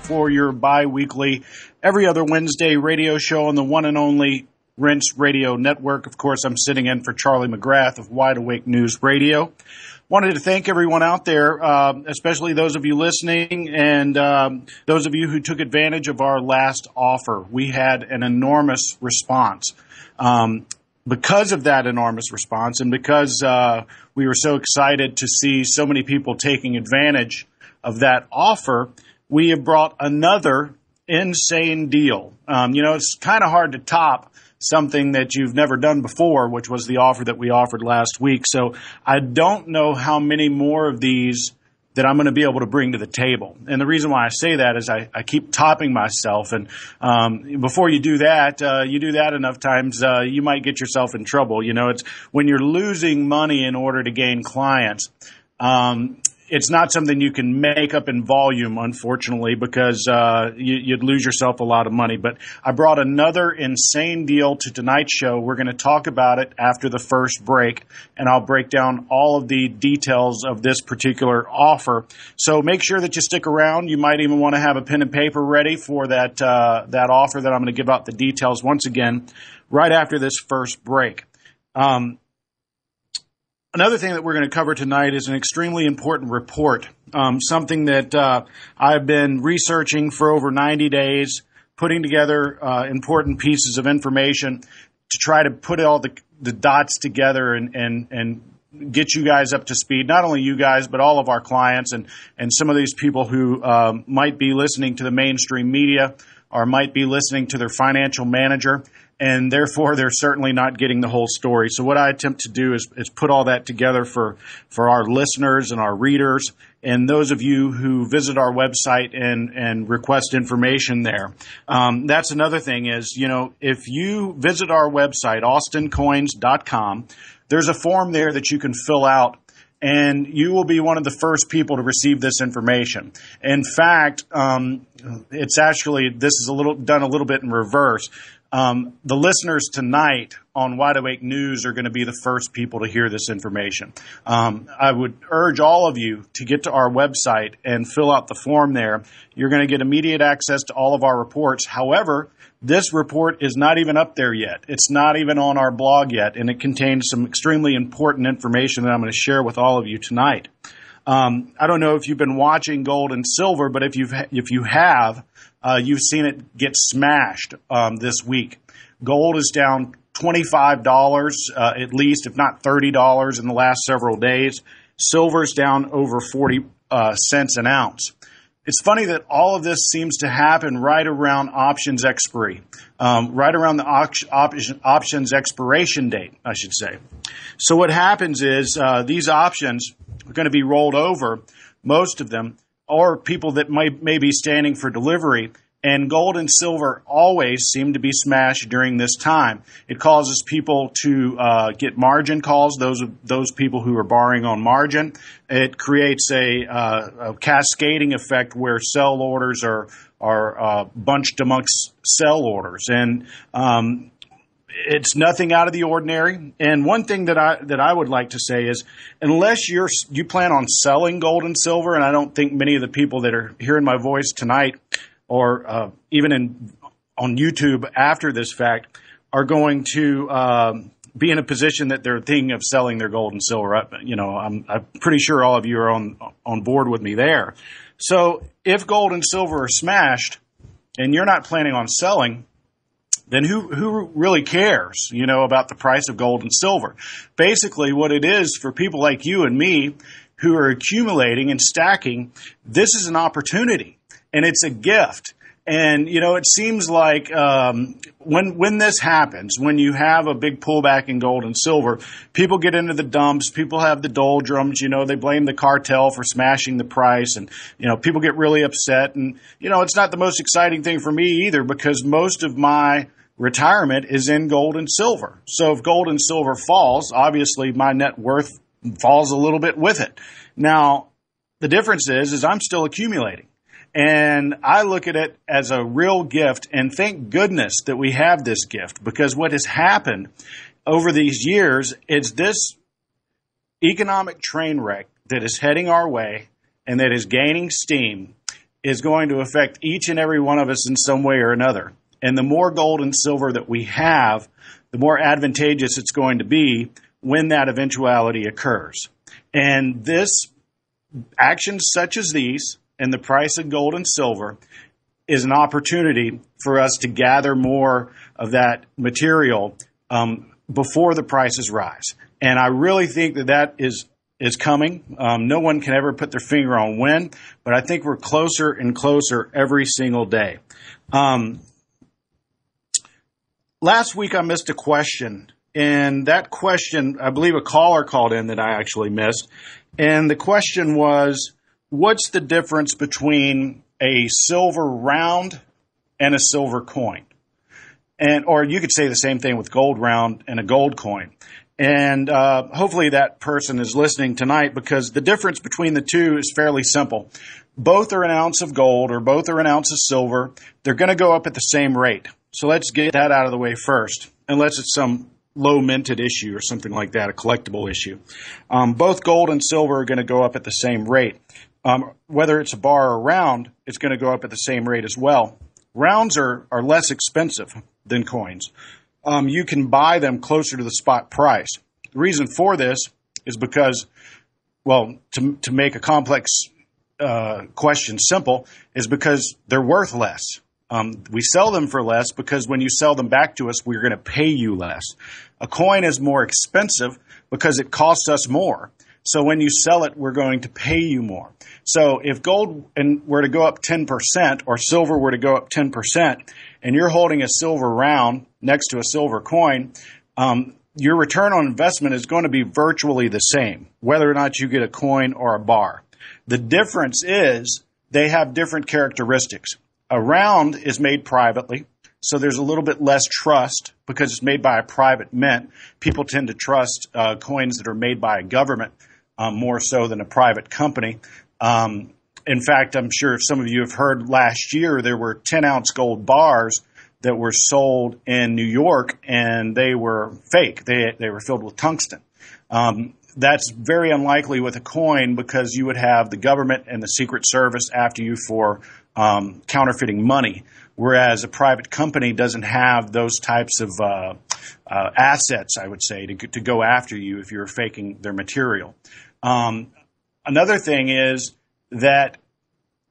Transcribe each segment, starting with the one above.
for your bi-weekly, every other Wednesday radio show on the one and only Rinse Radio Network. Of course, I'm sitting in for Charlie McGrath of Wide Awake News Radio. Wanted to thank everyone out there, especially those of you listening and those of you who took advantage of our last offer. We had an enormous response. Because of that enormous response and because we were so excited to see so many people taking advantage of that offer, we have brought another insane deal. It's kind of hard to top something that you've never done before, which was the offer that we offered last week. So I don't know how many more of these that I'm going to be able to bring to the table. And the reason why I say that is I keep topping myself. And before you do that enough times, you might get yourself in trouble. It's when you're losing money in order to gain clients. It's not something you can make up in volume, unfortunately, because you'd lose yourself a lot of money. But I brought another insane deal to tonight's show. We're going to talk about it after the first break, and I'll break down all of the details of this particular offer. So make sure that you stick around. You might even want to have a pen and paper ready for that offer that I'm going to give out the details once again right after this first break. Another thing that we're going to cover tonight is an extremely important report, something that I've been researching for over 90 days, putting together important pieces of information to try to put all the dots together and get you guys up to speed, not only you guys, but all of our clients and some of these people who might be listening to the mainstream media or might be listening to their financial manager. And therefore, they're certainly not getting the whole story. So what I attempt to do is put all that together for our listeners and our readers and those of you who visit our website and request information there. That's another thing is, if you visit our website, austincoins.com, there's a form there that you can fill out. And you will be one of the first people to receive this information. In fact, this is done a little bit in reverse. The listeners tonight on Wide Awake News are going to be the first people to hear this information. I would urge all of you to get to our website and fill out the form there. You're going to get immediate access to all of our reports. However, this report is not even up there yet. It's not even on our blog yet, and it contains some extremely important information that I'm going to share with all of you tonight. I don't know if you've been watching gold and silver, but if you have, you've seen it get smashed this week. Gold is down $25 at least, if not $30 in the last several days. Silver's down over 40 cents an ounce. It's funny that all of this seems to happen right around options expiry, right around the options expiration date, I should say. So what happens is these options are going to be rolled over, most of them, or people that may be standing for delivery. And gold and silver always seem to be smashed during this time. It causes people to get margin calls, those people who are borrowing on margin. It creates a cascading effect where sell orders are bunched amongst sell orders. And it's nothing out of the ordinary. And one thing that I would like to say is, unless you plan on selling gold and silver, and I don't think many of the people that are hearing my voice tonight or even on YouTube after this fact are going to be in a position that they're thinking of selling their gold and silver. I'm pretty sure all of you are on board with me there. So if gold and silver are smashed and you're not planning on selling, then who really cares, about the price of gold and silver? Basically, what it is for people like you and me who are accumulating and stacking, this is an opportunity. And it's a gift. And, it seems like when this happens, when you have a big pullback in gold and silver, people get into the dumps, people have the doldrums, they blame the cartel for smashing the price, and, people get really upset. And, it's not the most exciting thing for me either, because most of my retirement is in gold and silver. So if gold and silver falls, obviously my net worth falls a little bit with it. Now, the difference is I'm still accumulating. And I look at it as a real gift, and thank goodness that we have this gift, because what has happened over these years is this economic train wreck that is heading our way and that is gaining steam is going to affect each and every one of us in some way or another. And the more gold and silver that we have, the more advantageous it's going to be when that eventuality occurs. And this, actions such as these and the price of gold and silver is an opportunity for us to gather more of that material before the prices rise. And I really think that is coming. No one can ever put their finger on when, but I think we're closer and closer every single day. Last week I missed a question, and that question, I believe a caller called in that I actually missed. And the question was, what's the difference between a silver round and a silver coin? Or you could say the same thing with gold round and a gold coin. And hopefully that person is listening tonight, because the difference between the two is fairly simple. Both are an ounce of gold or both are an ounce of silver. They're going to go up at the same rate. So let's get that out of the way first, unless it's some low minted issue or something like that, a collectible issue. Both gold and silver are going to go up at the same rate. Whether it's a bar or round, it's going to go up at the same rate as well. Rounds are less expensive than coins. You can buy them closer to the spot price. The reason for this is because, well, to make a complex question simple, is because they're worth less. We sell them for less because when you sell them back to us, we're going to pay you less. A coin is more expensive because it costs us more. So when you sell it, we're going to pay you more. So if gold were to go up 10% or silver were to go up 10%, and you're holding a silver round next to a silver coin, your return on investment is going to be virtually the same, whether or not you get a coin or a bar. The difference is they have different characteristics. A round is made privately, so there's a little bit less trust because it's made by a private mint. People tend to trust coins that are made by a government more so than a private company. In fact, I'm sure some of you have heard last year there were 10-ounce gold bars that were sold in New York, and they were fake. They were filled with tungsten. That's very unlikely with a coin because you would have the government and the Secret Service after you for counterfeiting money, whereas a private company doesn't have those types of assets, I would say, to go after you if you're faking their material. Another thing is that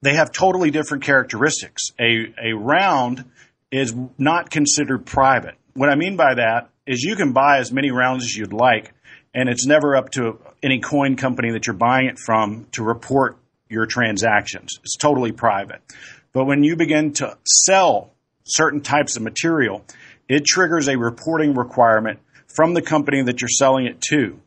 they have totally different characteristics. A round is not considered private. What I mean by that is you can buy as many rounds as you'd like, and it's never up to any coin company that you're buying it from to report your transactions. It's totally private. But when you begin to sell certain types of material, it triggers a reporting requirement from the company that you're selling it to.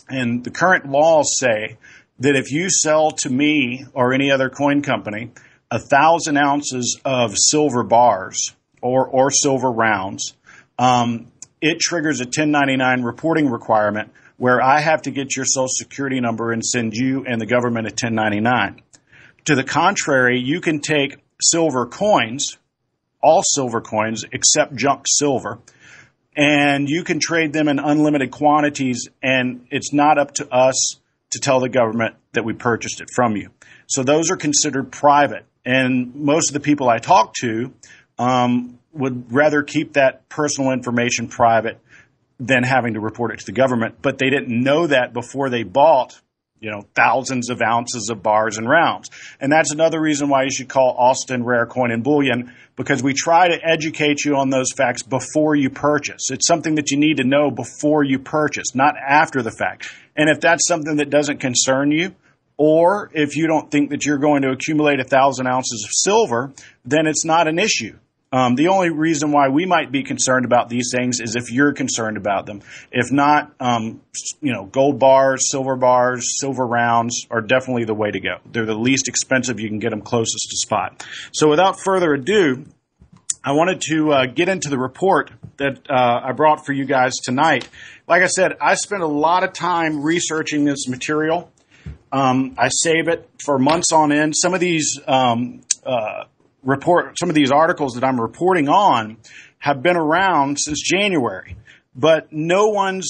And the current laws say that if you sell to me or any other coin company 1,000 ounces of silver bars or silver rounds, it triggers a 1099 reporting requirement where I have to get your Social Security number and send you and the government a 1099. To the contrary, you can take silver coins, all silver coins except junk silver, and you can trade them in unlimited quantities, and it's not up to us to tell the government that we purchased it from you. So those are considered private, and most of the people I talk to would rather keep that personal information private than having to report it to the government, but they didn't know that before they bought, thousands of ounces of bars and rounds. And that's another reason why you should call Austin Rare Coin and Bullion, because we try to educate you on those facts before you purchase. It's something that you need to know before you purchase, not after the fact. And if that's something that doesn't concern you, or if you don't think that you're going to accumulate 1,000 ounces of silver, then it's not an issue. The only reason why we might be concerned about these things is if you're concerned about them. If not, gold bars, silver rounds are definitely the way to go. They're the least expensive. You can get them closest to spot. So without further ado, I wanted to get into the report that I brought for you guys tonight. Like I said, I spent a lot of time researching this material. I save it for months on end. Some of these articles that I'm reporting on have been around since January, but no one's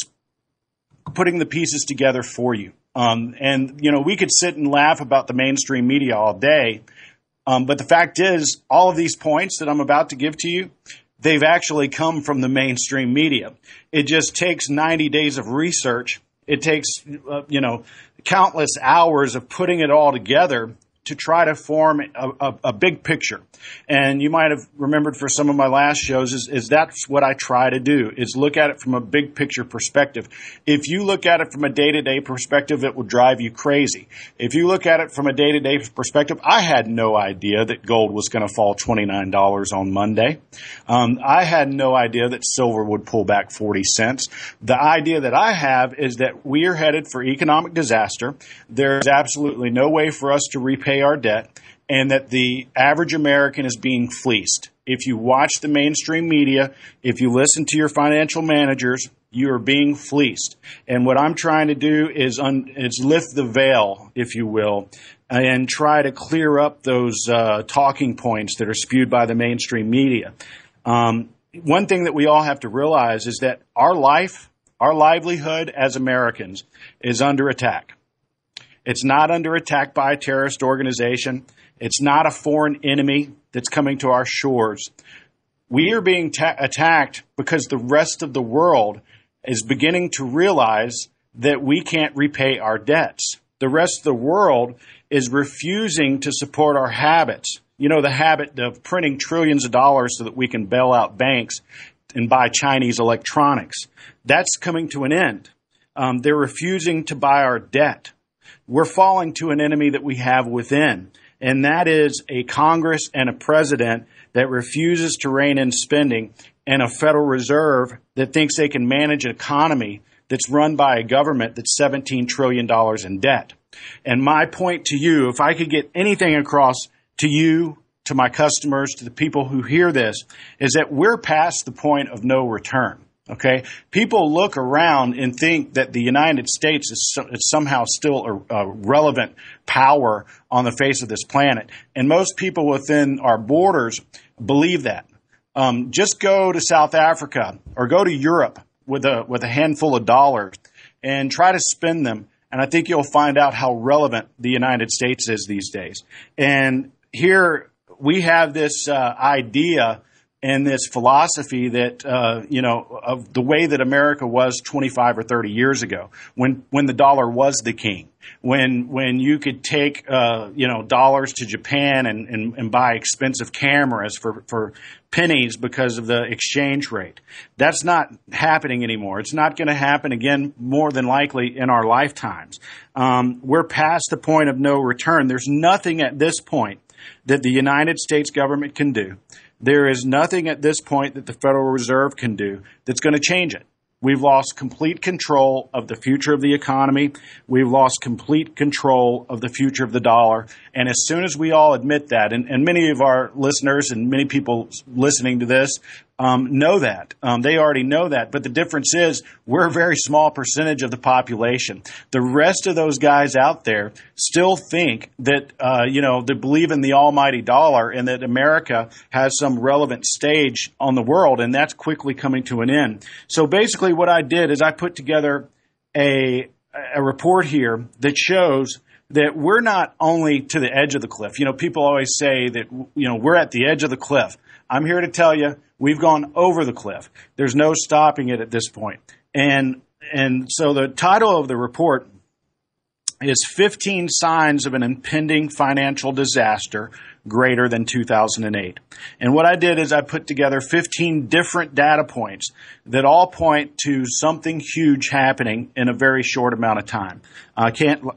putting the pieces together for you. We could sit and laugh about the mainstream media all day, But the fact is, all of these points that I'm about to give to you, they've actually come from the mainstream media. It just takes 90 days of research. It takes, countless hours of putting it all together to try to form a big picture. And you might have remembered for some of my last shows is that's what I try to do, is look at it from a big picture perspective. If you look at it from a day-to-day perspective, it will drive you crazy. If you look at it from a day-to-day perspective, I had no idea that gold was going to fall $29 on Monday. I had no idea that silver would pull back 40 cents. The idea that I have is that we are headed for economic disaster. There's absolutely no way for us to repay our debt, and that the average American is being fleeced. If you watch the mainstream media, if you listen to your financial managers, you are being fleeced. And what I'm trying to do is lift the veil, if you will, and try to clear up those talking points that are spewed by the mainstream media. One thing that we all have to realize is that our livelihood as Americans is under attack. It's not under attack by a terrorist organization. It's not a foreign enemy that's coming to our shores. We are being attacked because the rest of the world is beginning to realize that we can't repay our debts. The rest of the world is refusing to support our habits. You know, the habit of printing trillions of dollars so that we can bail out banks and buy Chinese electronics. That's coming to an end. They're refusing to buy our debt. We're falling to an enemy that we have within, and that is a Congress and a president that refuses to rein in spending, and a Federal Reserve that thinks they can manage an economy that's run by a government that's $17 trillion in debt. And my point to you, if I could get anything across to you, to my customers, to the people who hear this, is that we're past the point of no return. Okay, people look around and think that the United States is somehow still a relevant power on the face of this planet, and most people within our borders believe that. Just go to South Africa or go to Europe with a handful of dollars and try to spend them, and I think you'll find out how relevant the United States is these days. And here we have this idea and this philosophy that, of the way that America was 25 or 30 years ago, when the dollar was the king, when you could take, dollars to Japan and buy expensive cameras for pennies because of the exchange rate. That's not happening anymore. It's not going to happen again, more than likely, in our lifetimes. We're past the point of no return. There's nothing at this point that the United States government can do. There is nothing at this point that the Federal Reserve can do that's going to change it. We've lost complete control of the future of the economy. We've lost complete control of the future of the dollar. And as soon as we all admit that, and many of our listeners and many people listening to this know that. They already know that. But the difference is we're a very small percentage of the population. The rest of those guys out there still think that, they believe in the almighty dollar and that America has some relevant stage on the world, and that's quickly coming to an end. So basically what I did is I put together a report here that shows that we're not only to the edge of the cliff. You know, people always say that, we're at the edge of the cliff. I'm here to tell you we've gone over the cliff. There's no stopping it at this point. And so the title of the report is 15 Signs of an Impending Financial Disaster Greater than 2008. And what I did is I put together 15 different data points that all point to something huge happening in a very short amount of time.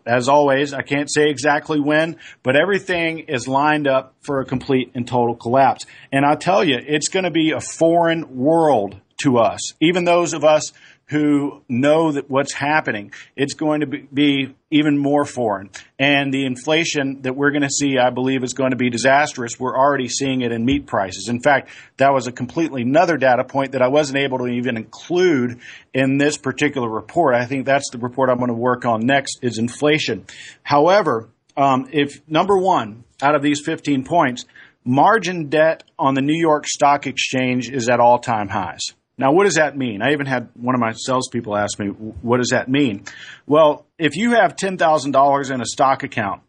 As always, I can't say exactly when, but everything is lined up for a complete and total collapse. And I'll tell you, it's going to be a foreign world to us. Even those of us who know that what's happening, it's going to be even more foreign. And the inflation that we're going to see, I believe, is going to be disastrous. We're already seeing it in meat prices. In fact, that was a completely another data point that I wasn't able to even include in this particular report. I think that's the report I'm going to work on next, is inflation. However, if number one out of these 15 points, margin debt on the New York Stock Exchange is at all-time highs. Now, what does that mean? I even had one of my salespeople ask me, what does that mean? Well, if you have $10,000 in a stock account,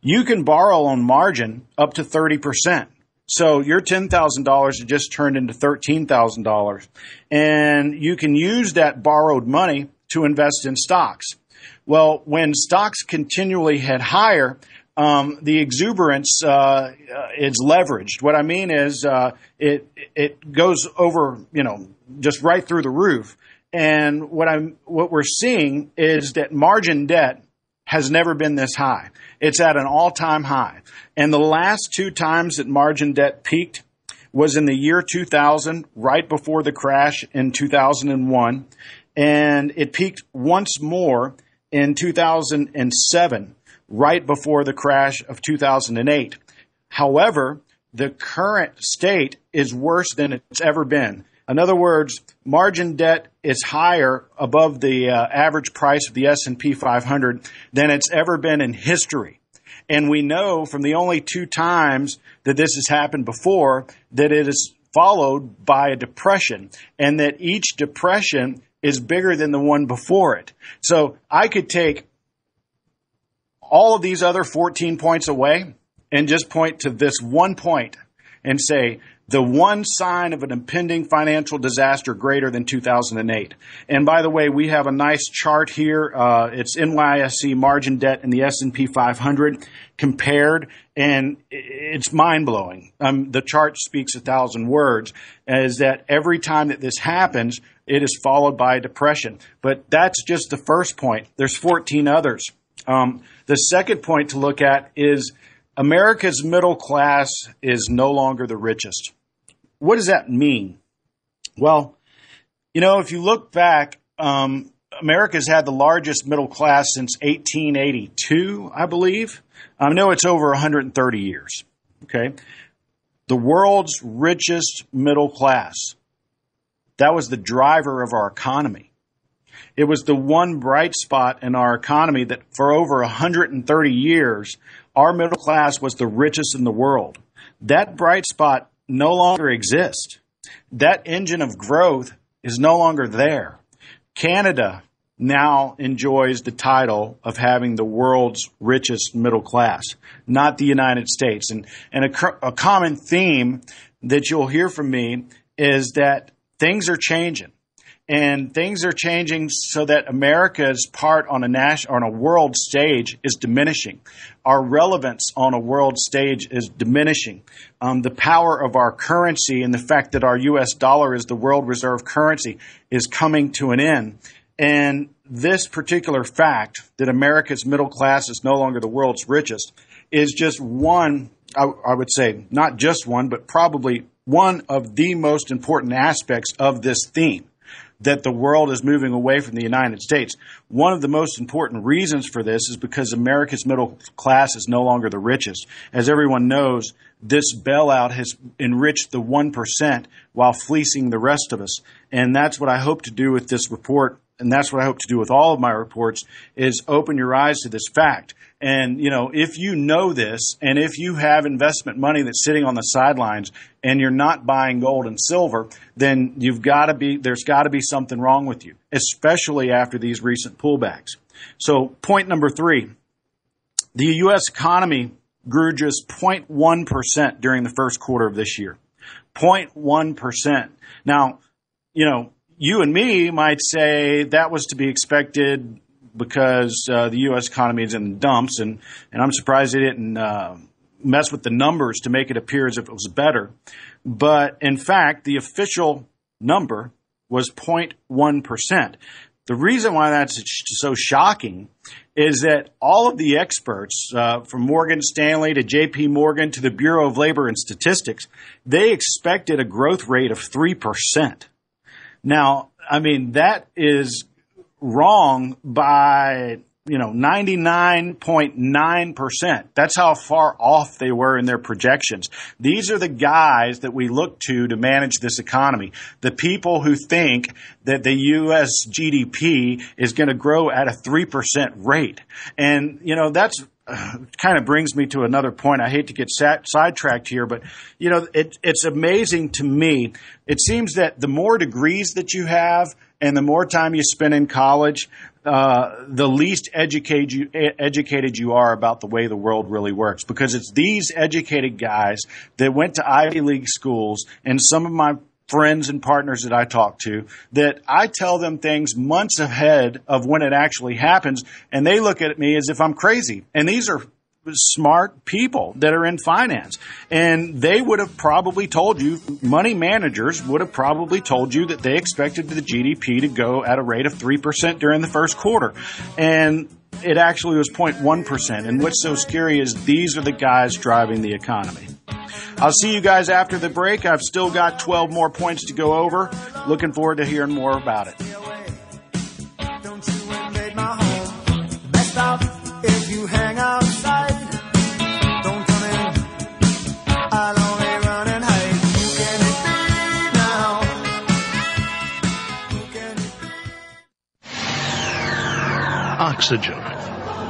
you can borrow on margin up to 30%. So your $10,000 has just turned into $13,000. And you can use that borrowed money to invest in stocks. Well, when stocks continually head higher, the exuberance is leveraged. What I mean is it goes over, just right through the roof. And what we're seeing is that margin debt has never been this high. It's at an all-time high. And the last two times that margin debt peaked was in the year 2000, right before the crash in 2001. And it peaked once more in 2007, right before the crash of 2008. However, the current state is worse than it's ever been. In other words, margin debt is higher above the average price of the S&P 500 than it's ever been in history. And we know from the only two times that this has happened before that it is followed by a depression, and that each depression is bigger than the one before it. So I could take all of these other 14 points away and just point to this one point and say, the one sign of an impending financial disaster greater than 2008. And by the way, we have a nice chart here. It's NYSE margin debt in the S&P 500 compared, and it's mind-blowing. The chart speaks 1,000 words, is that every time that this happens, it is followed by a depression. But that's just the first point. There's 14 others. The second point to look at is America's middle class is no longer the richest. What does that mean? Well, if you look back, America's had the largest middle class since 1882, I believe. I know it's over 130 years. Okay. The world's richest middle class. That was the driver of our economy. It was the one bright spot in our economy that for over 130 years, our middle class was the richest in the world. That bright spot no longer exists. That engine of growth is no longer there. Canada now enjoys the title of having the world's richest middle class, not the United States. And a common theme that you'll hear from me is that things are changing. And things are changing so that America's part on a world stage is diminishing. Our relevance on a world stage is diminishing. The power of our currency and the fact that our U.S. dollar is the world reserve currency is coming to an end. And this particular fact that America's middle class is no longer the world's richest is just one, I would say, not just one, but probably one of the most important aspects of this theme, that the world is moving away from the United States. One of the most important reasons for this is because America's middle class is no longer the richest. As everyone knows, this bailout has enriched the 1% while fleecing the rest of us. And that's what I hope to do with this report, and that's what I hope to do with all of my reports, is open your eyes to this fact. And, if you know this, and if you have investment money that's sitting on the sidelines and you're not buying gold and silver, then there's got to be something wrong with you, especially after these recent pullbacks. So point number 3, the U.S. economy grew just 0.1% during the first quarter of this year. 0.1%. Now, you and me might say that was to be expected because the U.S. economy is in the dumps, and I'm surprised they didn't mess with the numbers to make it appear as if it was better. But in fact, the official number was 0.1%. The reason why that's so shocking is that all of the experts, from Morgan Stanley to J.P. Morgan to the Bureau of Labor and Statistics, they expected a growth rate of 3%. Now, that is wrong by, 99.9%. That's how far off they were in their projections. These are the guys that we look to manage this economy. The people who think that the U.S. GDP is going to grow at a 3% rate. And, that's kind of brings me to another point. I hate to get sidetracked here, but, it's amazing to me. It seems that the more degrees that you have and the more time you spend in college, the least educated you are about the way the world really works, because it's these educated guys that went to Ivy League schools, and some of my friends and partners that I talk to, that I tell them things months ahead of when it actually happens, and they look at me as if I'm crazy. And these are smart people that are in finance, and they would have probably told you, money managers would have probably told you that they expected the GDP to go at a rate of 3% during the first quarter, and it actually was 0.1%. And what's so scary is these are the guys driving the economy. I'll see you guys after the break. I've still got 12 more points to go over. Looking forward to hearing more about it. Don't you invade my home. Best off if you hang outside. Don't come in. I'll only run and hide. Who can it be now? Who can it be? Oxygen.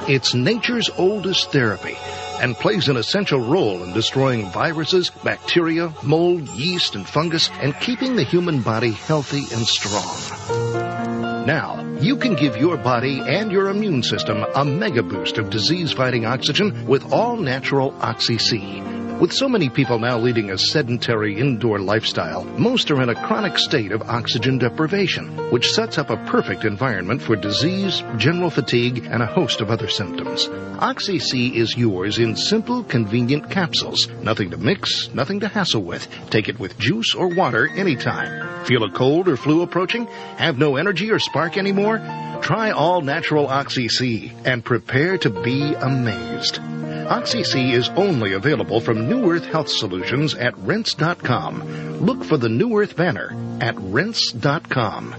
It's nature's oldest therapy and plays an essential role in destroying viruses, bacteria, mold, yeast, and fungus, and keeping the human body healthy and strong. Now, you can give your body and your immune system a mega boost of disease-fighting oxygen with all-natural Oxy-C. With so many people now leading a sedentary indoor lifestyle, most are in a chronic state of oxygen deprivation, which sets up a perfect environment for disease, general fatigue, and a host of other symptoms. Oxy-C is yours in simple, convenient capsules. Nothing to mix, nothing to hassle with. Take it with juice or water anytime. Feel a cold or flu approaching? Have no energy or spark anymore? Try all-natural Oxy-C and prepare to be amazed. Oxy-C is only available from New Earth Health Solutions at Rense.com. Look for the New Earth banner at Rense.com.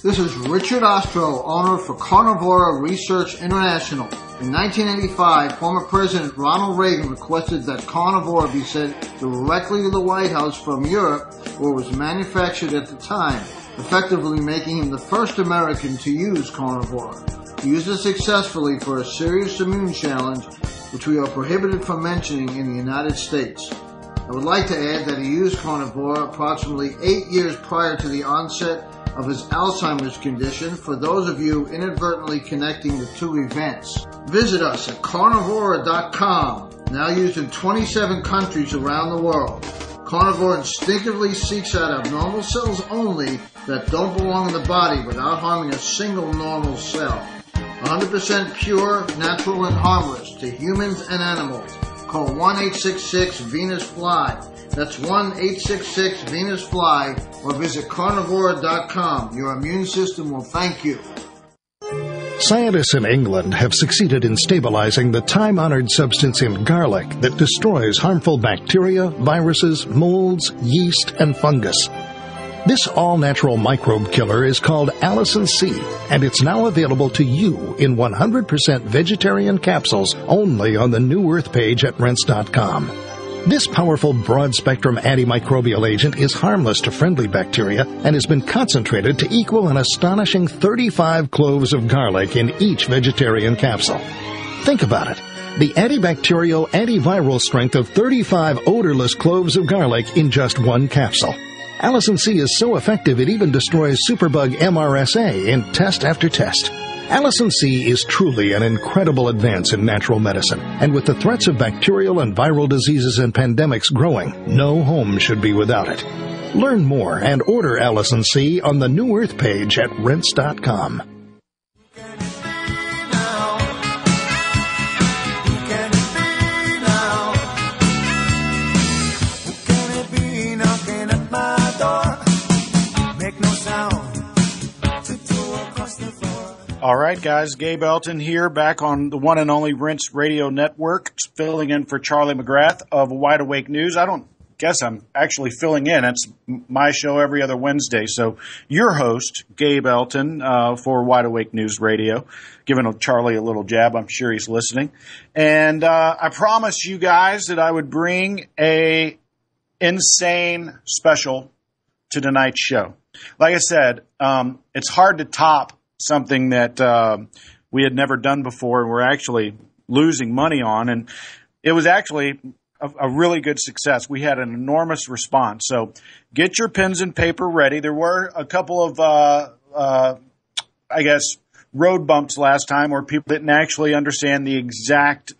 This is Richard Ostro, owner for Carnivora Research International. In 1985, former President Ronald Reagan requested that Carnivora be sent directly to the White House from Europe, where it was manufactured at the time, effectively making him the first American to use Carnivora. He used it successfully for a serious immune challenge, which we are prohibited from mentioning in the United States. I would like to add that he used Carnivora approximately 8 years prior to the onset of his Alzheimer's condition, for those of you inadvertently connecting the two events. Visit us at carnivora.com, now used in 27 countries around the world. Carnivora instinctively seeks out abnormal cells only that don't belong in the body without harming a single normal cell. 100% pure, natural, and harmless to humans and animals. Call 1-866-VENUS-FLY. That's 1-866-VENUS-FLY, or visit carnivora.com. Your immune system will thank you. Scientists in England have succeeded in stabilizing the time-honored substance in garlic that destroys harmful bacteria, viruses, molds, yeast, and fungus. This all-natural microbe killer is called Allicin C, and it's now available to you in 100% vegetarian capsules only on the New Earth page at Rense.com. This powerful broad-spectrum antimicrobial agent is harmless to friendly bacteria and has been concentrated to equal an astonishing 35 cloves of garlic in each vegetarian capsule. Think about it. The antibacterial, antiviral strength of 35 odorless cloves of garlic in just one capsule. Allicin C is so effective it even destroys superbug MRSA in test after test. Allicin C is truly an incredible advance in natural medicine, and with the threats of bacterial and viral diseases and pandemics growing, no home should be without it. Learn more and order Allicin C on the New Earth page at Rense.com. All right, guys, Gabe Elton here, back on the one and only Rinse Radio Network, filling in for Charlie McGrath of Wide Awake News. I don't guess I'm actually filling in. It's my show every other Wednesday. So your host, Gabe Elton, for Wide Awake News Radio, giving Charlie a little jab. I'm sure he's listening. And I promised you guys that I would bring a insane special to tonight's show. Like I said, it's hard to top something that we had never done before and we're actually losing money on. And it was actually a really good success. We had an enormous response. So get your pens and paper ready. There were a couple of, road bumps last time where people didn't actually understand the exact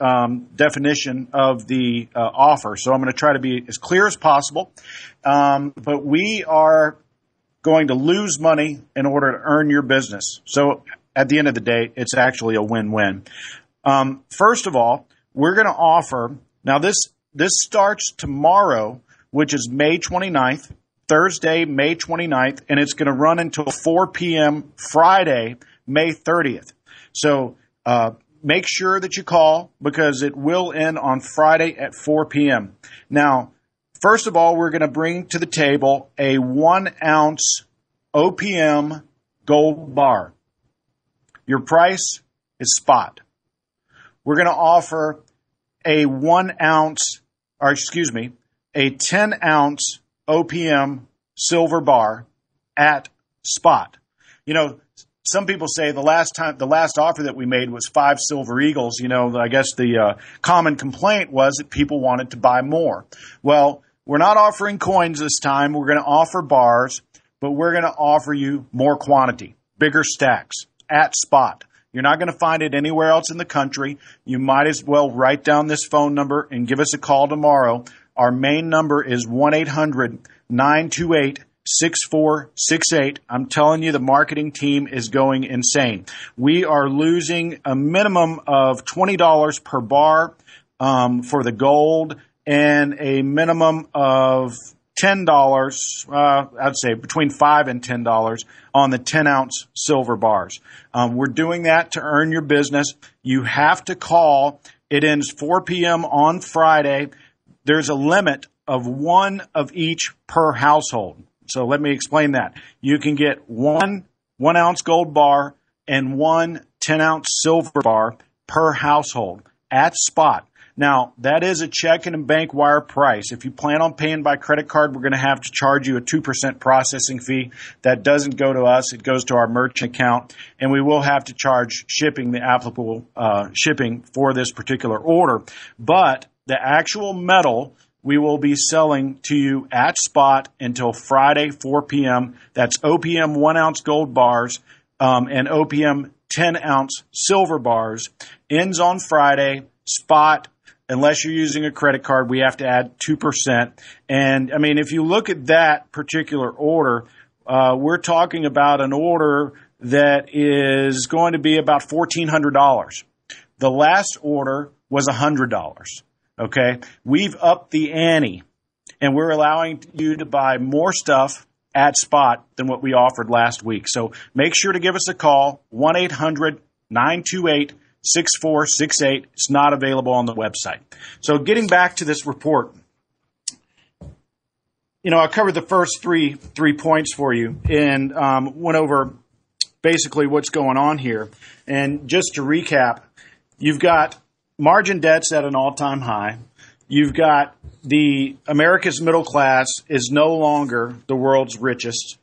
definition of the offer. So I'm going to try to be as clear as possible. But we are going to lose money in order to earn your business. So at the end of the day, it's actually a win-win. First of all, we're going to offer, now this starts tomorrow, which is May 29th, Thursday, May 29th, and it's going to run until 4 p.m. Friday, May 30th. So make sure that you call because it will end on Friday at 4 p.m. Now, first of all, we're going to bring to the table a 1-ounce OPM gold bar. Your price is spot. We're going to offer a 10-ounce OPM silver bar at spot. You know, some people say the last offer that we made was 5 silver eagles. You know, I guess the common complaint was that people wanted to buy more. Well, we're not offering coins this time. We're going to offer bars, but we're going to offer you more quantity, bigger stacks at spot. You're not going to find it anywhere else in the country. You might as well write down this phone number and give us a call tomorrow. Our main number is 1-800-928-6468. I'm telling you, the marketing team is going insane. We are losing a minimum of $20 per bar for the gold and a minimum of $10, I'd say between $5 and $10 on the 10-ounce silver bars. We're doing that to earn your business. You have to call. It ends 4 p.m. on Friday. There's a limit of 1 of each per household. So let me explain that. You can get 1 1-ounce gold bar and 1 10-ounce silver bar per household at spot. Now, that is a checking and bank wire price. If you plan on paying by credit card, we're going to have to charge you a 2% processing fee. That doesn't go to us. It goes to our merchant account, and we will have to charge shipping, the applicable shipping for this particular order. But the actual metal we will be selling to you at spot until Friday, 4 p.m. That's OPM 1-ounce gold bars and OPM 10-ounce silver bars. Ends on Friday, spot. Unless you're using a credit card, we have to add 2%. And, I mean, if you look at that particular order, we're talking about an order that is going to be about $1,400. The last order was $100. Okay? We've upped the ante, and we're allowing you to buy more stuff at spot than what we offered last week. So make sure to give us a call, 1-800-928-6468. It's not available on the website. So getting back to this report, you know, I covered the first three points for you and went over basically what's going on here. And just to recap, you've got margin debts at an all-time high. You've got the America's middle class is no longer the world's richest.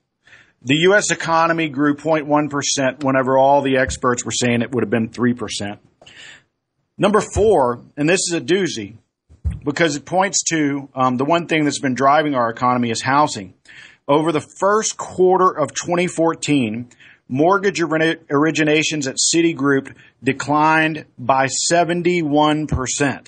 The U.S. economy grew 0.1% whenever all the experts were saying it would have been 3%. Number 4, and this is a doozy, because it points to the one thing that's been driving our economy is housing. Over the first quarter of 2014, mortgage originations at Citigroup declined by 71%.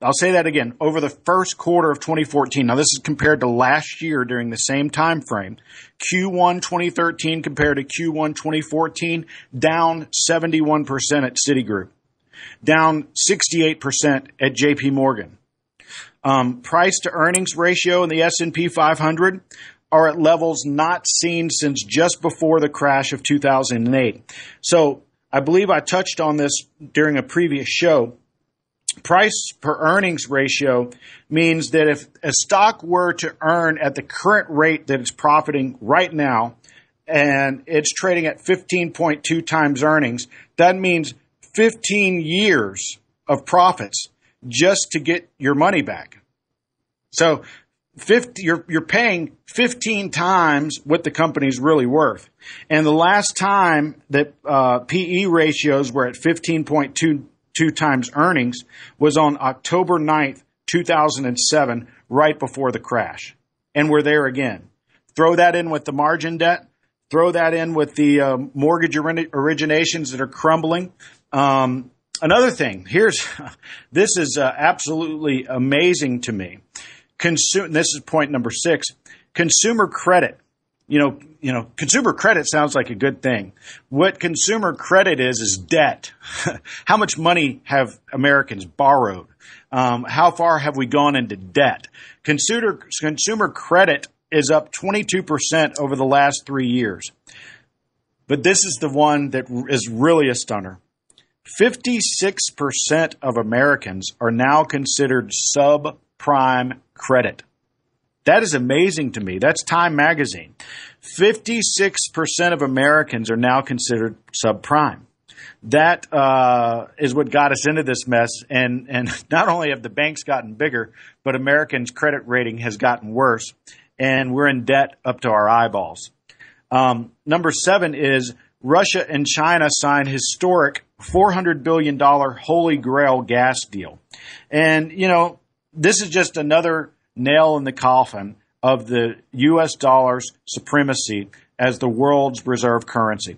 I'll say that again. Over the first quarter of 2014, now this is compared to last year during the same time frame, Q1 2013 compared to Q1 2014, down 71% at Citigroup, down 68% at JP Morgan. Price to earnings ratio in the S&P 500 are at levels not seen since just before the crash of 2008. So I believe I touched on this during a previous show. Price per earnings ratio means that if a stock were to earn at the current rate that it's profiting right now, and it's trading at 15.2 times earnings, that means 15 years of profits just to get your money back. So you're paying 15 times what the company's really worth. And the last time that PE ratios were at 15.2 2 times earnings was on October 9th, 2007, right before the crash. And we're there again. Throw that in with the margin debt. Throw that in with the mortgage originations that are crumbling. Another thing, this is absolutely amazing to me. This is point number 6. Consumer credit. Consumer credit sounds like a good thing. What consumer credit is debt. How much money have Americans borrowed? How far have we gone into debt? Consumer credit is up 22% over the last 3 years. But this is the one that is really a stunner. 56% of Americans are now considered subprime credit. That is amazing to me. That's Time magazine. 56% of Americans are now considered subprime. That is what got us into this mess. And not only have the banks gotten bigger, but Americans' credit rating has gotten worse. And we're in debt up to our eyeballs. Number 7 is Russia and China signed historic $400 billion Holy Grail gas deal. And, this is just another nail in the coffin of the U.S. dollar's supremacy as the world's reserve currency.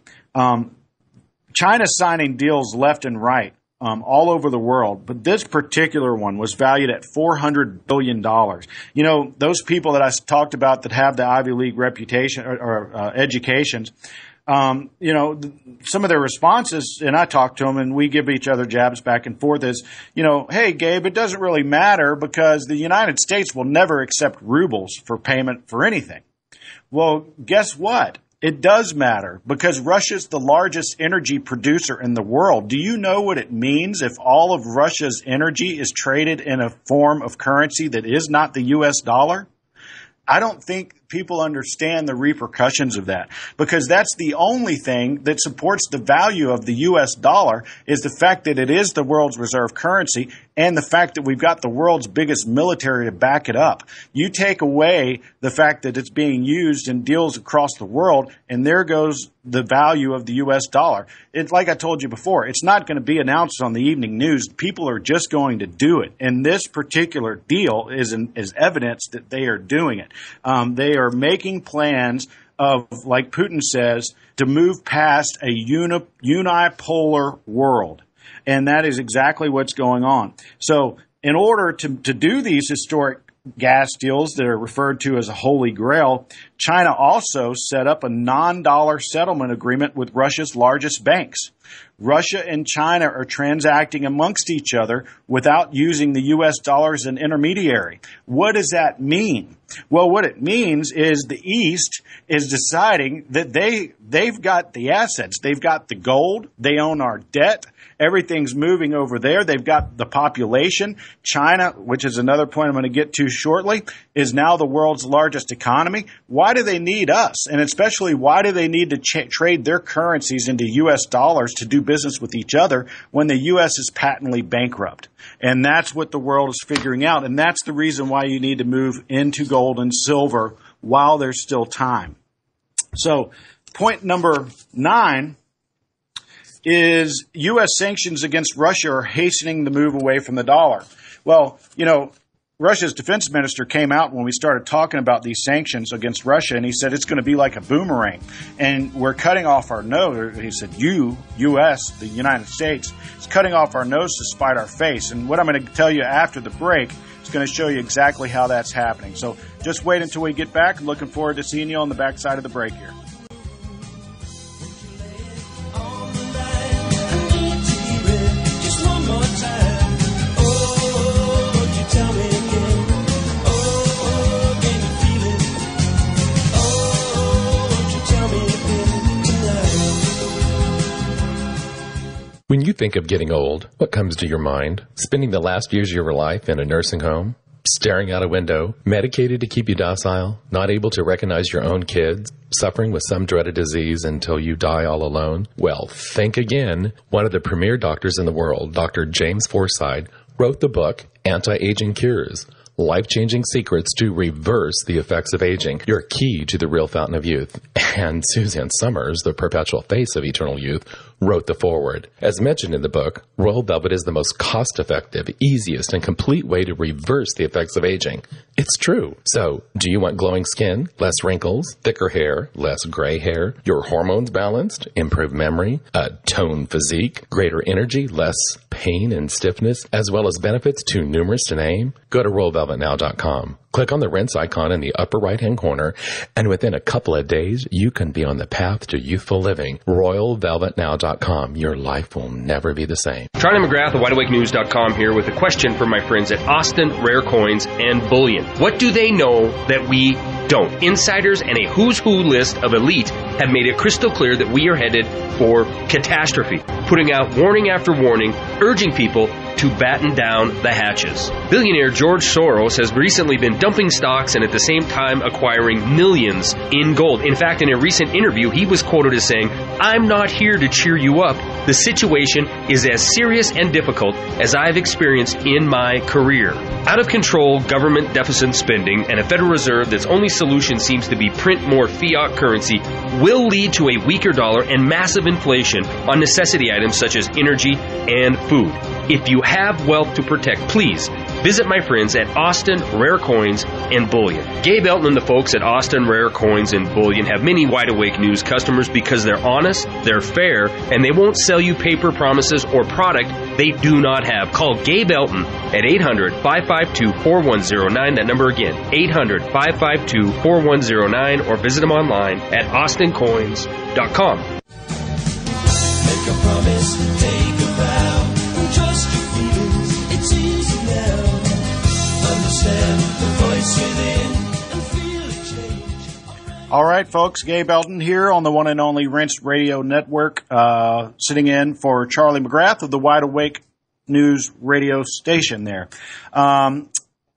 China's signing deals left and right all over the world, but this particular one was valued at $400 billion. Those people that I talked about that have the Ivy League reputation or educations, some of their responses, and I talk to them and we give each other jabs back and forth is, hey, Gabe, it doesn't really matter because the United States will never accept rubles for payment for anything. Well, guess what? It does matter because Russia's the largest energy producer in the world. Do you know what it means if all of Russia's energy is traded in a form of currency that is not the U.S. dollar? I don't think people understand the repercussions of that because that's the only thing that supports the value of the U.S. dollar is the fact that it is the world's reserve currency and the fact that we've got the world's biggest military to back it up. You take away the fact that it's being used in deals across the world and there goes the value of the U.S. dollar. It's like I told you before, it's not going to be announced on the evening news. People are just going to do it. And this particular deal is evidence that they are doing it. They are making plans of, like Putin says, to move past a unipolar world. And that is exactly what's going on. So in order to do these historic gas deals that are referred to as a holy grail, China also set up a non-dollar settlement agreement with Russia's largest banks. Russia and China are transacting amongst each other without using the U.S. dollar as an intermediary. What does that mean? Well, what it means is the East is deciding that they've got the assets. They've got the gold. They own our debt. Everything's moving over there. They've got the population. China, which is another point I'm going to get to shortly, is now the world's largest economy. Why do they need us? And especially, why do they need to trade their currencies into U.S. dollars to do business with each other when the U.S. is patently bankrupt? And that's what the world is figuring out. And that's the reason why you need to move into gold and silver while there's still time. So point number 9 is U.S. sanctions against Russia are hastening the move away from the dollar. Well, Russia's defense minister came out when we started talking about these sanctions against Russia, and he said it's going to be like a boomerang, and we're cutting off our nose. He said, U.S., the United States, is cutting off our nose to spite our face. And what I'm going to tell you after the break is going to show you exactly how that's happening. So just wait until we get back. Looking forward to seeing you on the backside of the break here. When you think of getting old, what comes to your mind? Spending the last years of your life in a nursing home? Staring out a window? Medicated to keep you docile? Not able to recognize your own kids? Suffering with some dreaded disease until you die all alone? Well, think again. One of the premier doctors in the world, Dr. James Forsythe, wrote the book Anti-Aging Cures. Life-changing secrets to reverse the effects of aging. Your key to the real fountain of youth. And Suzanne Summers, the perpetual face of eternal youth, wrote the foreword. As mentioned in the book, Royal Velvet is the most cost-effective, easiest, and complete way to reverse the effects of aging. It's true. So, do you want glowing skin, less wrinkles, thicker hair, less gray hair, your hormones balanced, improved memory, a toned physique, greater energy, less pain and stiffness, as well as benefits too numerous to name? Go to RoyalVelvetNow.com. Click on the rinse icon in the upper right-hand corner, and within a couple of days, you can be on the path to youthful living. RoyalVelvetNow.com. Your life will never be the same. Charlie McGrath of WideAwakeNews.com here with a question for my friends at Austin Rare Coins and Bullion. What do they know that we don't? Insiders and a who's who list of elite have made it crystal clear that we are headed for catastrophe, putting out warning after warning, urging people to batten down the hatches. Billionaire George Soros has recently been dumping stocks and at the same time acquiring millions in gold. In fact, in a recent interview, he was quoted as saying, "I'm not here to cheer you up. The situation is as serious and difficult as I've experienced in my career." Out of control government deficit spending and a Federal Reserve that's only solution seems to be print more fiat currency will lead to a weaker dollar and massive inflation on necessity items such as energy and food. If you have wealth to protect, please visit my friends at Austin Rare Coins and Bullion. Gabe Elton and the folks at Austin Rare Coins and Bullion have many Wide Awake News customers because they're honest, they're fair, and they won't sell you paper promises or product they do not have. Call Gabe Elton at 800-552-4109. That number again, 800-552-4109, or visit them online at austincoins.com. Make a promise, take a vow. Trust your feelings, it's easy now. Understand the voice within and feel it change. All right, folks, Gabe Elton here on the one and only Rinse Radio Network, sitting in for Charlie McGrath of the Wide Awake News radio station there.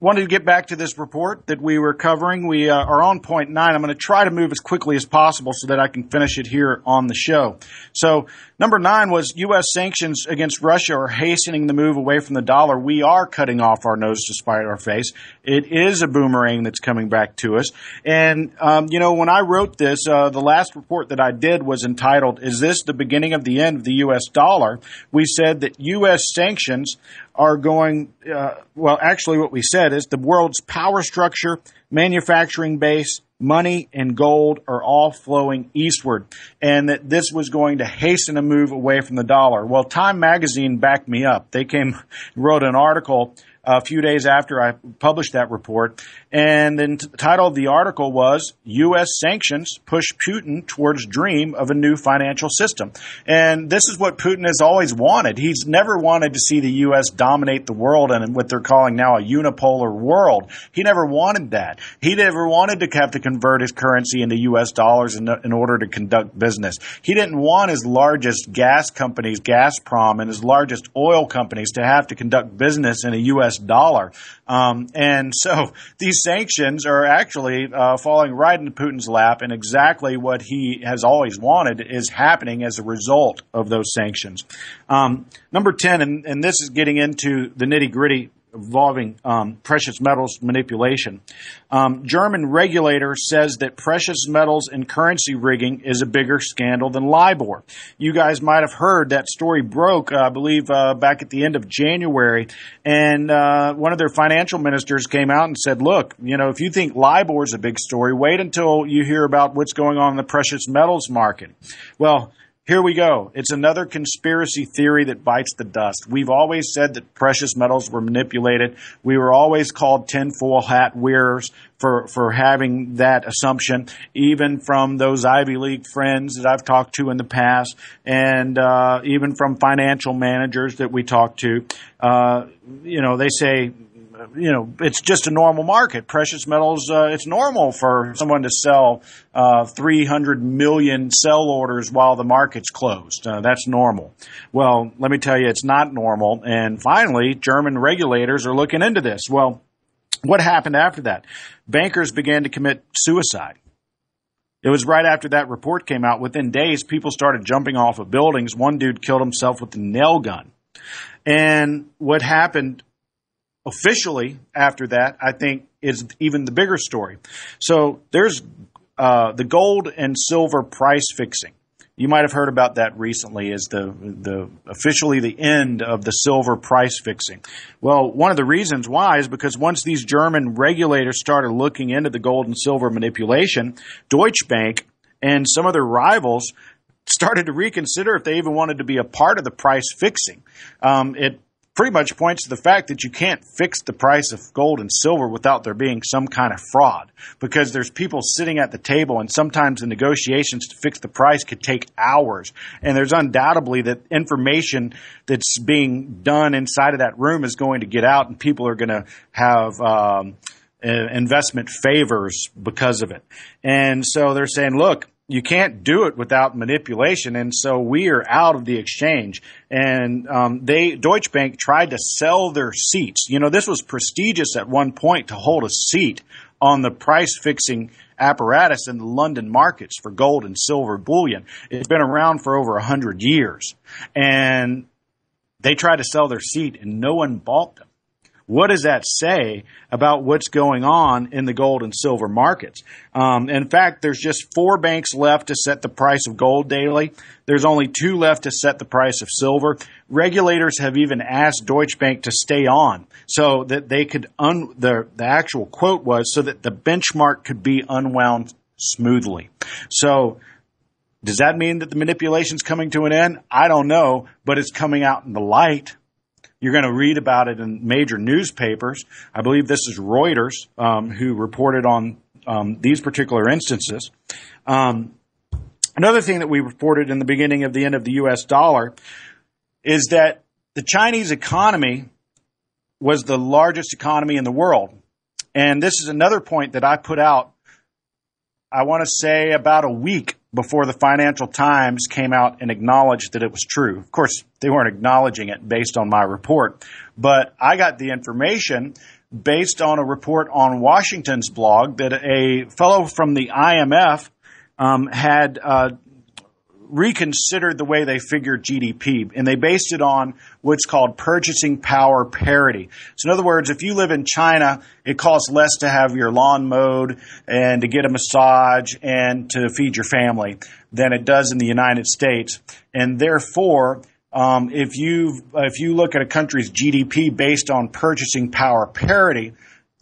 Wanted to get back to this report that we were covering. We are on point 9. I'm going to try to move as quickly as possible so that I can finish it here on the show. So number 9 was U.S. sanctions against Russia are hastening the move away from the dollar. We are cutting off our nose to spite our face. It is a boomerang that's coming back to us. And, when I wrote this, the last report that I did was entitled, "Is This the Beginning of the End of the U.S. Dollar?" We said that U.S. sanctions are going, actually what we said is the world's power structure, manufacturing base, money, and gold are all flowing eastward, and that this was going to hasten a move away from the dollar. Well, Time magazine backed me up. They wrote an article a few days after I published that report, and the title of the article was U.S. Sanctions Push Putin Towards Dream of a New Financial System. And this is what Putin has always wanted. He's never wanted to see the U.S. dominate the world in what they're calling now a unipolar world. He never wanted that. He never wanted to have to convert his currency into U.S. dollars in order to conduct business. He didn't want his largest gas companies, Gazprom, and his largest oil companies to have to conduct business in a U.S. dollar. And so these sanctions are actually falling right into Putin's lap, and exactly what he has always wanted is happening as a result of those sanctions. Number 10, and this is getting into the nitty-gritty involving precious metals manipulation. German regulator says that precious metals and currency rigging is a bigger scandal than LIBOR. You guys might have heard that story broke, I believe, back at the end of January. And one of their financial ministers came out and said, look, if you think LIBOR is a big story, wait until you hear about what's going on in the precious metals market. Well, here we go. It's another conspiracy theory that bites the dust. We've always said that precious metals were manipulated. We were always called tinfoil hat wearers for having that assumption, even from those Ivy League friends that I've talked to in the past, and even from financial managers that we talk to. They say, it's just a normal market. Precious metals, it's normal for someone to sell 300 million sell orders while the market's closed. That's normal. Well, let me tell you, it's not normal. And finally, German regulators are looking into this. Well, what happened after that? Bankers began to commit suicide. It was right after that report came out. Within days, people started jumping off of buildings. One dude killed himself with a nail gun. And what happened officially after that, I think, is even the bigger story. So there's the gold and silver price fixing. You might have heard about that recently as the officially the end of the silver price fixing. Well, one of the reasons why is because once these German regulators started looking into the gold and silver manipulation, Deutsche Bank and some of their rivals started to reconsider if they even wanted to be a part of the price fixing. It pretty much points to the fact that you can't fix the price of gold and silver without there being some kind of fraud, because there's people sitting at the table, and sometimes the negotiations to fix the price could take hours. And there's undoubtedly that information that's being done inside of that room is going to get out, and people are going to have investment favors because of it. And so they're saying, look, you can't do it without manipulation, and so we are out of the exchange. And Deutsche Bank tried to sell their seats. You know, this was prestigious at one point to hold a seat on the price-fixing apparatus in the London markets for gold and silver bullion. It's been around for over 100 years. And they tried to sell their seat, and no one bought them. What does that say about what's going on in the gold and silver markets? In fact, there's just 4 banks left to set the price of gold daily. There's only 2 left to set the price of silver. Regulators have even asked Deutsche Bank to stay on so that they could, the actual quote was, so that the benchmark could be unwound smoothly. So does that mean that the manipulation's coming to an end? I don't know, but it's coming out in the light. You're going to read about it in major newspapers. I believe this is Reuters who reported on these particular instances. Another thing that we reported in the beginning of the end of the U.S. dollar is that the Chinese economy was the largest economy in the world. And this is another point that I put out, I want to say about a week before the Financial Times came out and acknowledged that it was true. Of course, they weren't acknowledging it based on my report, but I got the information based on a report on Washington's blog that a fellow from the IMF had reconsidered the way they figured GDP, and they based it on what's called purchasing power parity. So in other words, if you live in China, it costs less to have your lawn mowed and to get a massage and to feed your family than it does in the United States. And therefore, if you look at a country's GDP based on purchasing power parity,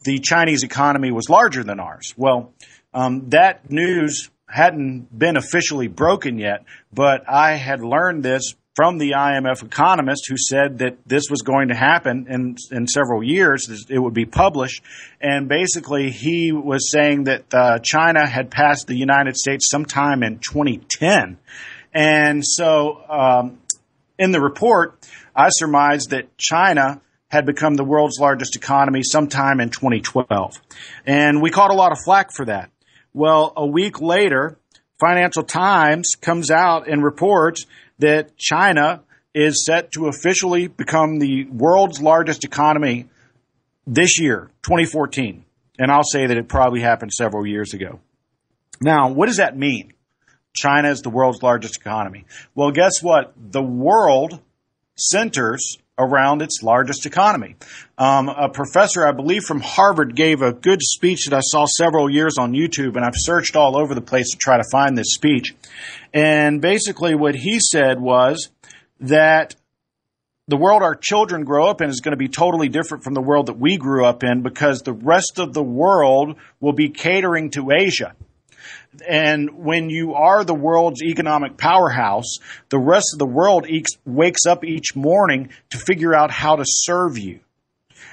the Chinese economy was larger than ours. Well, that news hadn't been officially broken yet, but I had learned this from the IMF economist who said that this was going to happen in several years. It would be published. And basically, he was saying that China had passed the United States sometime in 2010. And so in the report, I surmised that China had become the world's largest economy sometime in 2012. And we caught a lot of flack for that. Well, a week later, Financial Times comes out and reports that China is set to officially become the world's largest economy this year, 2014. And I'll say that it probably happened several years ago. Now, what does that mean? China is the world's largest economy. Well, guess what? The world centers around its largest economy. A professor, I believe from Harvard, gave a good speech that I saw several years on YouTube, and I've searched all over the place to try to find this speech. And basically what he said was that the world our children grow up in is going to be totally different from the world that we grew up in, because the rest of the world will be catering to Asia. And when you are the world's economic powerhouse, the rest of the world wakes up each morning to figure out how to serve you.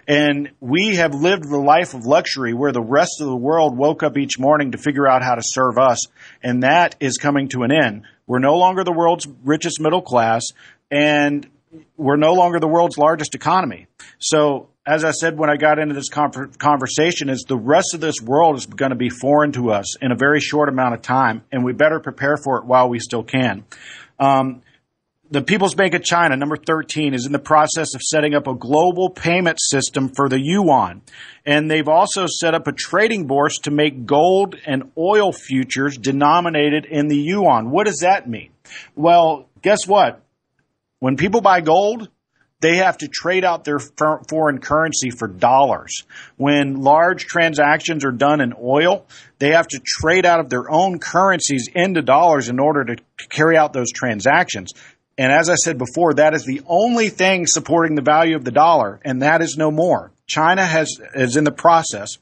And we have lived the life of luxury where the rest of the world woke up each morning to figure out how to serve us. And that is coming to an end. We're no longer the world's richest middle class, and we're no longer the world's largest economy. So, as I said when I got into this conversation, is the rest of this world is going to be foreign to us in a very short amount of time, and we better prepare for it while we still can. The People's Bank of China, number 13, is in the process of setting up a global payment system for the yuan. And they've also set up a trading bourse to make gold and oil futures denominated in the yuan. What does that mean? Well, guess what? When people buy gold, They have to trade out their foreign currency for dollars. When large transactions are done in oil, they have to trade out of their own currencies into dollars in order to carry out those transactions. And as I said before, that is the only thing supporting the value of the dollar, and that is no more. China is in the process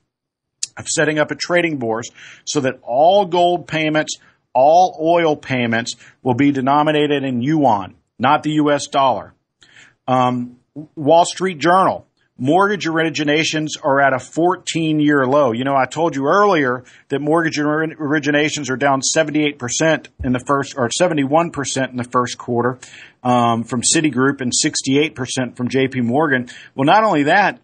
of setting up a trading bourse so that all gold payments, all oil payments will be denominated in yuan, not the U.S. dollar. Wall Street Journal, mortgage originations are at a 14-year low. You know, I told you earlier that mortgage originations are down 78% in the first, or 71% in the first quarter, from Citigroup and 68% from JP Morgan. Well, not only that,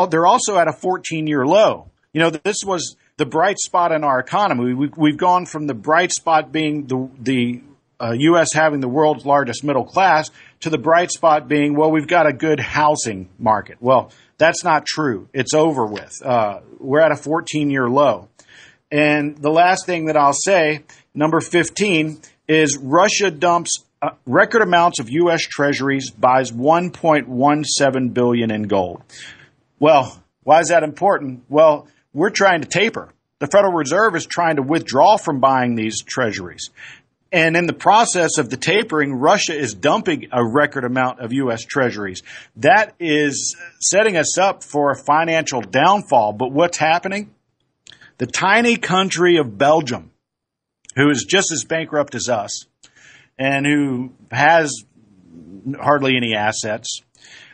they're also at a 14-year low. You know, this was the bright spot in our economy. We've gone from the bright spot being the U.S. having the world's largest middle class to the bright spot being, well, we've got a good housing market. Well, that's not true. It's over with. We're at a 14-year low. And the last thing that I'll say, number 15, is Russia dumps record amounts of U.S. treasuries, buys $1.17 billion in gold. Well, why is that important? Well, we're trying to taper. The Federal Reserve is trying to withdraw from buying these treasuries. And in the process of the tapering, Russia is dumping a record amount of U.S. treasuries. That is setting us up for a financial downfall. But what's happening? The tiny country of Belgium, who is just as bankrupt as us and who has hardly any assets,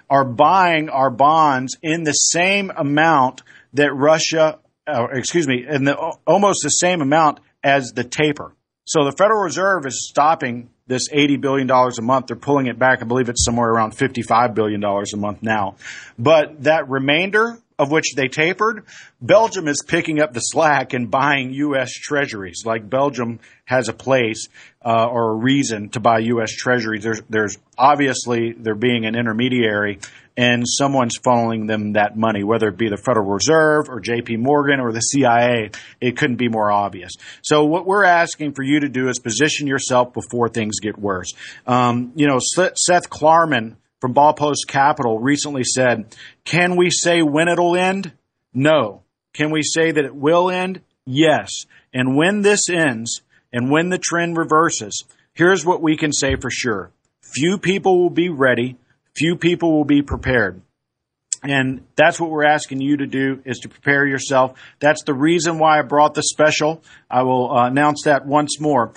are buying our bonds in the same amount that Russia, in almost the same amount as the taper. So the Federal Reserve is stopping this $80 billion a month. They're pulling it back. I believe it's somewhere around $55 billion a month now. But that remainder of which they tapered, Belgium is picking up the slack and buying U.S. treasuries. Like Belgium has a place or a reason to buy U.S. treasuries. There's obviously they're being an intermediary, and someone's funneling them that money, whether it be the Federal Reserve or JP Morgan or the CIA. It couldn't be more obvious. So what we're asking for you to do is position yourself before things get worse. Seth Klarman from Ballpost Capital recently said, can we say when it'll end? No. Can we say that it will end? Yes. And when this ends and when the trend reverses, here's what we can say for sure. Few people will be ready. Few people will be prepared. And that's what we're asking you to do, is to prepare yourself. That's the reason why I brought the special. I will announce that once more.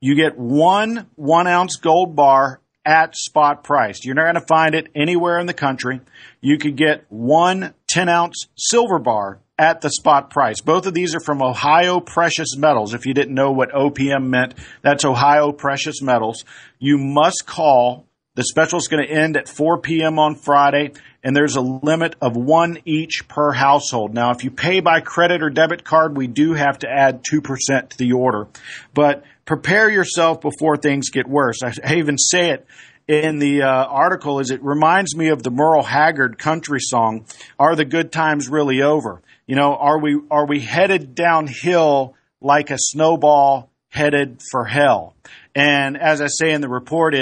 You get one 1-ounce gold bar at spot price. You're not going to find it anywhere in the country. You could get one 10-ounce silver bar at the spot price. Both of these are from Ohio Precious Metals. If you didn't know what OPM meant, that's Ohio Precious Metals. You must call. The special is going to end at 4 p.m. on Friday, and there's a limit of one each per household. Now, if you pay by credit or debit card, we do have to add 2% to the order. But prepare yourself before things get worse. I even say it in the article, is it reminds me of the Merle Haggard country song, Are the Good Times Really Over? You know, are we headed downhill like a snowball headed for hell? And as I say in the report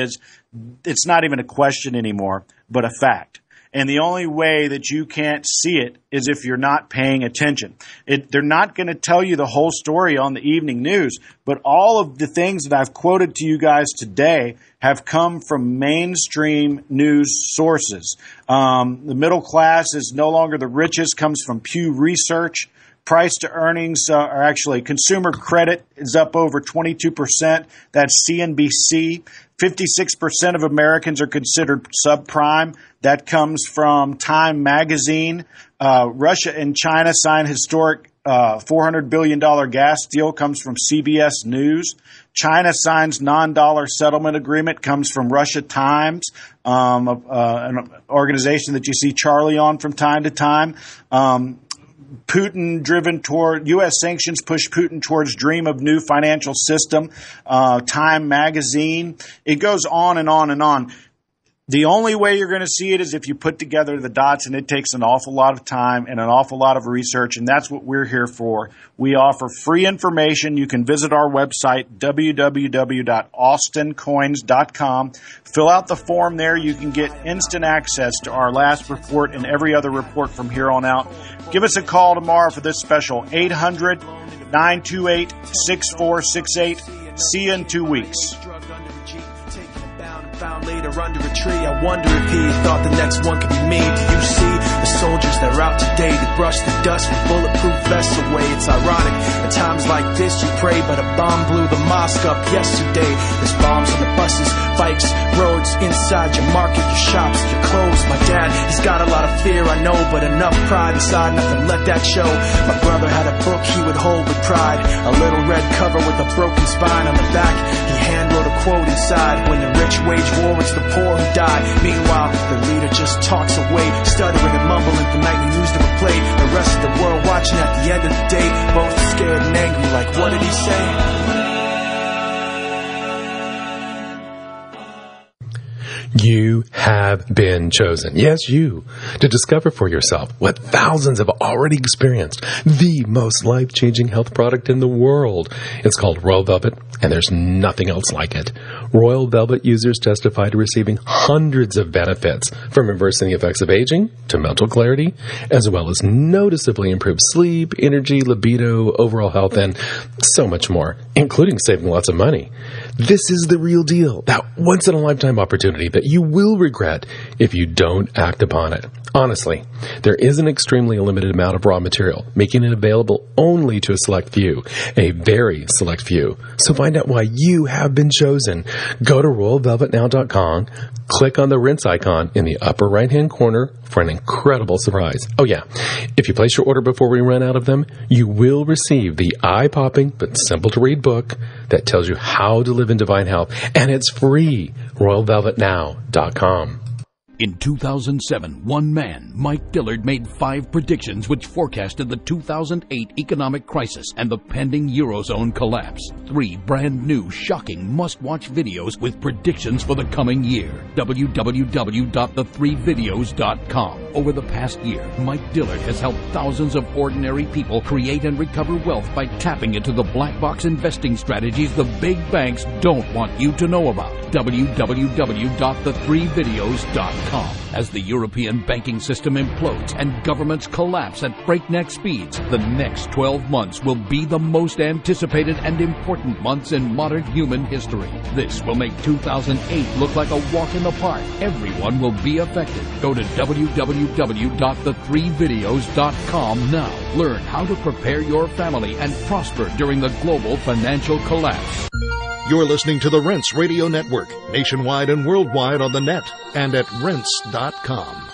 it's not even a question anymore, but a fact. And the only way that you can't see it is if you're not paying attention. They're not going to tell you the whole story on the evening news, but all of the things that I've quoted to you guys today have come from mainstream news sources. The middle class is no longer the richest, comes from Pew Research. Price to earnings are actually consumer credit is up over 22%. That's CNBC. 56% of Americans are considered subprime. That comes from Time Magazine. Russia and China sign historic $400 billion gas deal, comes from CBS News. China signs non-dollar settlement agreement, comes from Russia Times, an organization that you see Charlie on from time to time. Putin driven toward U.S. sanctions push Putin towards dream of new financial system. Time Magazine. It goes on and on and on. The only way you're going to see it is if you put together the dots, and it takes an awful lot of time and an awful lot of research, and that's what we're here for. We offer free information. You can visit our website, www.austincoins.com. Fill out the form there. You can get instant access to our last report and every other report from here on out. Give us a call tomorrow for this special, 800-928-6468. See you in 2 weeks. Found later under a tree. I wonder if he thought the next one could be me. Do you see the soldiers that are out today to brush the dust with bulletproof vests away? It's ironic at times like this you pray, but a bomb blew the mosque up yesterday. There's bombs on the buses, bikes, roads, inside your market, your shops, your clothes. My dad, he's got a lot of fear, I know, but enough pride inside not to let that show. My brother had a book he would hold with pride, a little red cover with a broken spine on the back. He hand wrote a quote inside: when the rich wage war, it's the poor who die. Meanwhile, the leader just talks away, stuttering and mumbling the nightly news never played. The rest of the world watching at the end of the day, both scared and angry, like what did he say? You have been chosen, yes, you, to discover for yourself what thousands have already experienced, the most life-changing health product in the world. It's called Royal Velvet, and there's nothing else like it. Royal Velvet users testify to receiving hundreds of benefits, from reversing the effects of aging to mental clarity, as well as noticeably improved sleep, energy, libido, overall health, and so much more, including saving lots of money. This is the real deal, that once-in-a-lifetime opportunity that you will regret if you don't act upon it. Honestly, there is an extremely limited amount of raw material, making it available only to a select few, a very select few. So find out why you have been chosen. Go to royalvelvetnow.com, click on the rinse icon in the upper right-hand corner for an incredible surprise. Oh yeah, if you place your order before we run out of them, you will receive the eye-popping but simple-to-read book that tells you how to live in divine health, and it's free. royalvelvetnow.com. In 2007, one man, Mike Dillard, made 5 predictions which forecasted the 2008 economic crisis and the pending Eurozone collapse. 3 brand new, shocking, must-watch videos with predictions for the coming year. www.the3videos.com. Over the past year, Mike Dillard has helped thousands of ordinary people create and recover wealth by tapping into the black box investing strategies the big banks don't want you to know about. www.the3videos.com. As the European banking system implodes and governments collapse at breakneck speeds, the next 12 months will be the most anticipated and important months in modern human history. This will make 2008 look like a walk in the park. Everyone will be affected. Go to www.the3videos.com now. Learn how to prepare your family and prosper during the global financial collapse. You're listening to the Rense Radio Network, nationwide and worldwide on the net and at rense.com.